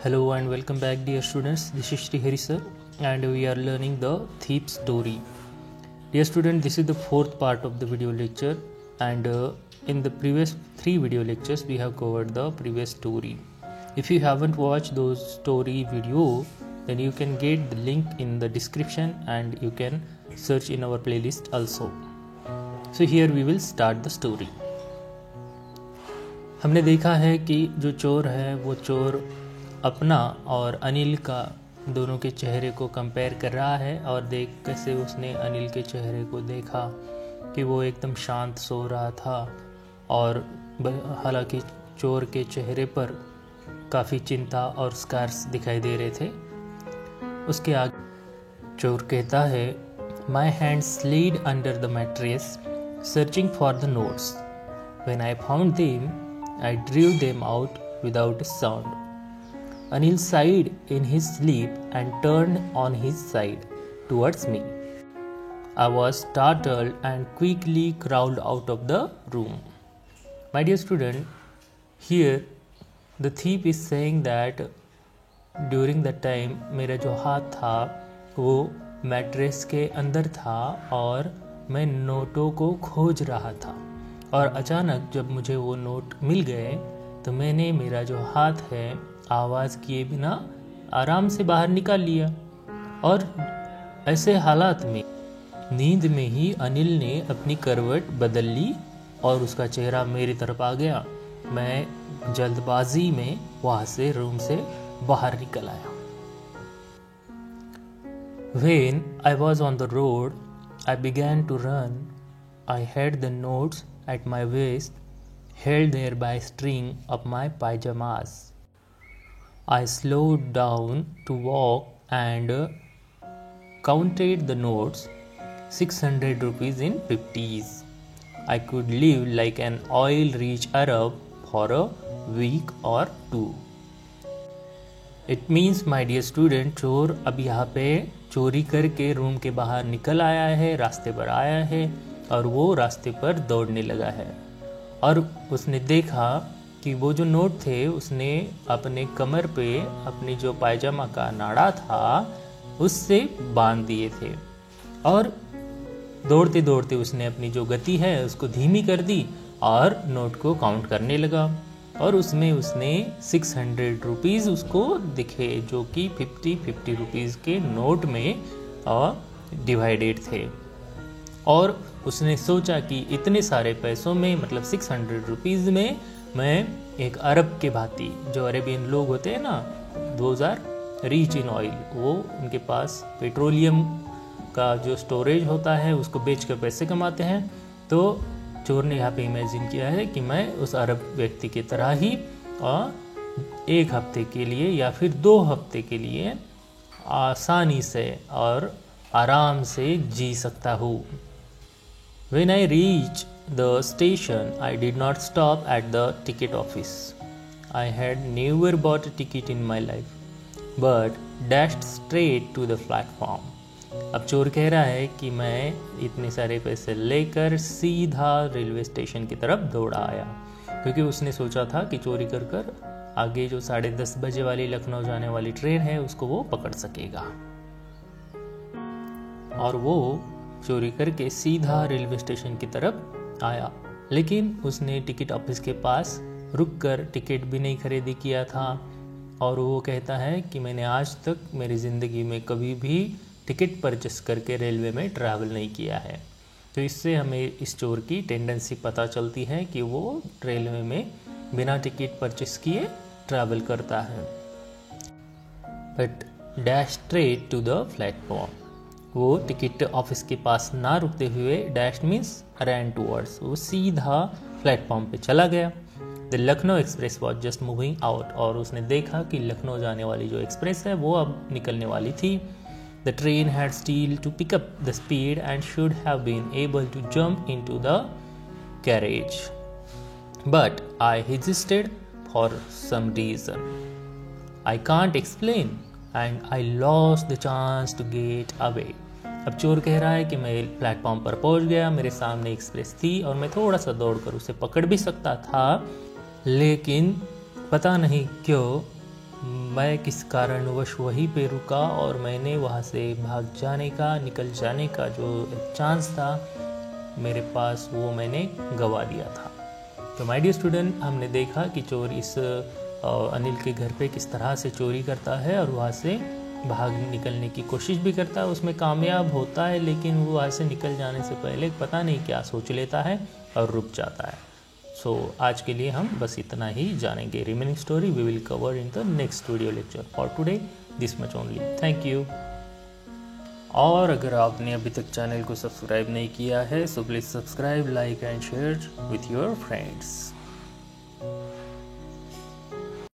Hello and welcome back, dear students. This is Srihari sir and we are learning the thief story. Dear student, this is the fourth part of the video lecture and in the previous 3 video lectures we have covered the previous story. If you haven't watched those story video, then you can get the link in the description and you can search in our playlist also. So here we will start the story. हमने देखा है कि जो चोर है वो चोर अपना और अनिल का दोनों के चेहरे को कंपेयर कर रहा है और देख कैसे उसने अनिल के चेहरे को देखा कि वो एकदम शांत सो रहा था और हालांकि चोर के चेहरे पर काफ़ी चिंता और स्कार्स दिखाई दे रहे थे। उसके आगे चोर कहता है, my hand slid under the mattress searching for the notes. When I found them I drew them out without a sound. Anil sighed in his sleep and turned on his side towards me. I was startled and quickly crawled out of the room. My dear student, here the thief is saying that during that time मेरा जो हाथ था वो mattress के अंदर था और मैं नोटों को खोज रहा था और अचानक जब मुझे वो नोट मिल गए तो मैंने मेरा जो हाथ है आवाज़ किए बिना आराम से बाहर निकाल लिया। और ऐसे हालात में नींद में ही अनिल ने अपनी करवट बदल ली और उसका चेहरा मेरी तरफ आ गया। मैं जल्दबाजी में वहाँ से रूम से बाहर निकल आया। When I was on the road, I began to run. I had the notes at my waist, held there by a string of my pajamas. I slowed down to walk and counted the notes, 600 rupees in 50s. I could live like an oil-rich Arab for a week or two. It means, my dear student, चोर अब यहाँ पे चोरी करके room के बाहर निकल आया है, रास्ते पर आया है और वो रास्ते पर दौड़ने लगा है और उसने देखा कि वो जो नोट थे उसने अपने कमर पे अपनी जो पायजामा का नाड़ा था उससे बांध दिए थे और दौड़ते दौड़ते उसने अपनी जो गति है उसको धीमी कर दी और नोट को काउंट करने लगा और उसमें उसने 600 रुपीज़ उसको दिखे जो कि 50 रुपीज़ के नोट में डिवाइडेड थे। और उसने सोचा कि इतने सारे पैसों में मतलब 600 रुपीज़ में मैं एक अरब के भांति, जो अरेबियन लोग होते हैं ना, those are rich in oil, वो उनके पास पेट्रोलियम का जो स्टोरेज होता है उसको बेच कर पैसे कमाते हैं। तो चोर ने यहाँ पे इमेजिन किया है कि मैं उस अरब व्यक्ति की तरह ही एक हफ्ते के लिए या फिर 2 हफ्ते के लिए आसानी से और आराम से जी सकता हूँ। When I reached the station, I did not stop at the ticket office. I had never bought a ticket in my life, but dashed straight to the platform. अब चोर कह रहा है कि मैं इतने सारे पैसे लेकर सीधा रेलवे स्टेशन की तरफ दौड़ा आया क्योंकि उसने सोचा था कि चोरी कर कर आगे जो 10:30 बजे वाली लखनऊ जाने वाली ट्रेन है उसको वो पकड़ सकेगा। और वो चोरी करके सीधा रेलवे स्टेशन की तरफ आया, लेकिन उसने टिकट ऑफिस के पास रुककर टिकट भी नहीं खरीदी किया था और वो कहता है कि मैंने आज तक मेरी ज़िंदगी में कभी भी टिकट परचेस करके रेलवे में ट्रैवल नहीं किया है। तो इससे हमें इस चोर की टेंडेंसी पता चलती है कि वो रेलवे में बिना टिकट परचेस किए ट्रैवल करता है। But dash straight to the platform, वो टिकट ऑफिस के पास ना रुकते हुए, डैश मीन्स रैन टूवर्ड्स, वो सीधा प्लेटफॉर्म पे चला गया। The Lucknow express was just moving out, और उसने देखा कि लखनऊ जाने वाली जो एक्सप्रेस है वो अब निकलने वाली थी। The train had still to pick up the speed and should have been able to jump into the carriage, but I hesitated for some reason I can't explain and I lost the chance to get away. अब चोर कह रहा है कि मैं platform पर पहुंच गया, मेरे सामने एक्सप्रेस थी और मैं थोड़ा सा दौड़कर उसे पकड़ भी सकता था, लेकिन पता नहीं क्यों मैं किस कारणवश वहीं पे रुका और मैंने वहाँ से भाग जाने का, निकल जाने का जो एक चांस था मेरे पास, वो मैंने गंवा दिया था। तो माय डियर स्टूडेंट, हमने देखा कि चोर इस अनिल के घर पे किस तरह से चोरी करता है और वहाँ से भाग निकलने की कोशिश भी करता है, उसमें कामयाब होता है, लेकिन वो वहाँ से निकल जाने से पहले पता नहीं क्या सोच लेता है और रुक जाता है। सो आज के लिए हम बस इतना ही जानेंगे। Remaining story we will cover in the next video lecture. For today this much only. Thank you. और अगर आपने अभी तक चैनल को सब्सक्राइब नहीं किया है, so please subscribe, like and share with your friends.